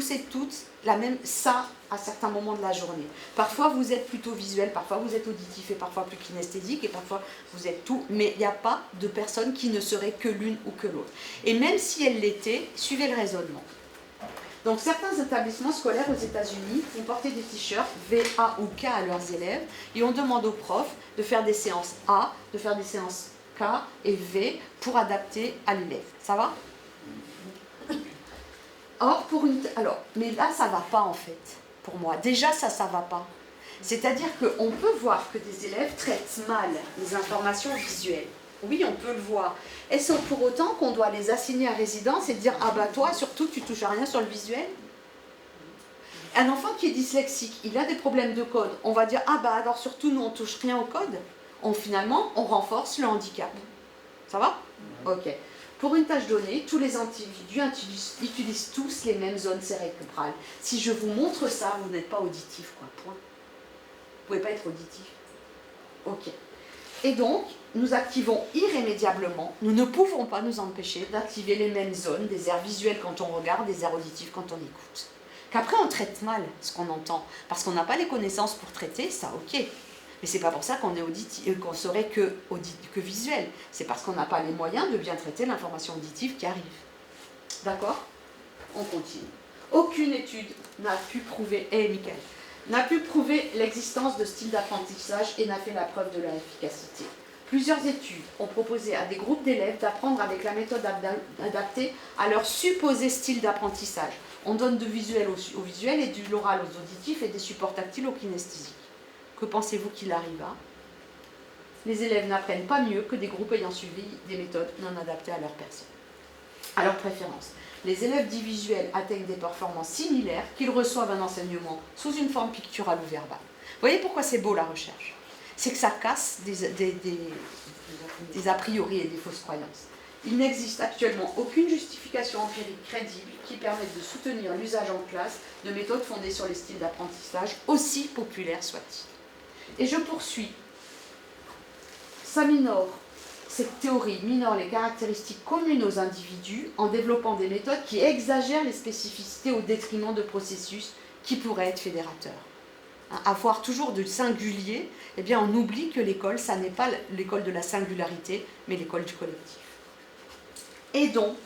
tous et toutes ça à certains moments de la journée. Parfois vous êtes plutôt visuel, parfois vous êtes auditif et parfois plus kinesthésique et parfois vous êtes tout, mais il n'y a pas de personne qui ne serait que l'une ou que l'autre. Et même si elle l'était, suivez le raisonnement. Donc certains établissements scolaires aux États-Unis font porter des t-shirts V, A ou K à leurs élèves et on demande aux profs de faire des séances A, de faire des séances K et V pour adapter à l'élève. Ça va ? Or, mais là, ça ne va pas en fait, pour moi. Déjà, ça ne va pas. C'est-à-dire qu'on peut voir que des élèves traitent mal les informations visuelles. Oui, on peut le voir. Est-ce pour autant qu'on doit les assigner à résidence et dire « Ah bah toi, surtout, tu touches à rien sur le visuel ?» Un enfant qui est dyslexique, il a des problèmes de code. On va dire « Ah bah alors surtout, nous, on touche rien au code ?» Finalement, on renforce le handicap. Ça va ? Ok. Pour une tâche donnée, tous les individus utilisent tous les mêmes zones cérébrales. Si je vous montre ça, vous n'êtes pas auditif, quoi, point. Vous ne pouvez pas être auditif. Ok. Et donc, nous activons irrémédiablement, nous ne pouvons pas nous empêcher d'activer les mêmes zones, des aires visuelles quand on regarde, des aires auditives quand on écoute. Qu'après, on traite mal ce qu'on entend, parce qu'on n'a pas les connaissances pour traiter, ça, ok. Mais c'est pas pour ça qu'on est qu'on serait que visuel. C'est parce qu'on n'a pas les moyens de bien traiter l'information auditive qui arrive. D'accord ? On continue. Aucune étude n'a pu prouver, n'a pu prouver l'existence de styles d'apprentissage et n'a fait la preuve de leur efficacité. Plusieurs études ont proposé à des groupes d'élèves d'apprendre avec la méthode adaptée à leur supposé style d'apprentissage. On donne du visuel au visuel et de l'oral aux auditifs et des supports tactiles aux kinesthésiques. Que pensez-vous qu'il arriva ? Les élèves n'apprennent pas mieux que des groupes ayant suivi des méthodes non adaptées à leur personne, à leur préférence. Les élèves dits visuels atteignent des performances similaires qu'ils reçoivent un enseignement sous une forme picturale ou verbale. Vous voyez pourquoi c'est beau la recherche ? C'est que ça casse des a priori et des fausses croyances. Il n'existe actuellement aucune justification empirique crédible qui permette de soutenir l'usage en classe de méthodes fondées sur les styles d'apprentissage, aussi populaires soient-ils. Et je poursuis. Cette théorie minore les caractéristiques communes aux individus en développant des méthodes qui exagèrent les spécificités au détriment de processus qui pourraient être fédérateurs. Avoir toujours du singulier, eh bien on oublie que l'école, ça n'est pas l'école de la singularité, mais l'école du collectif. Et donc,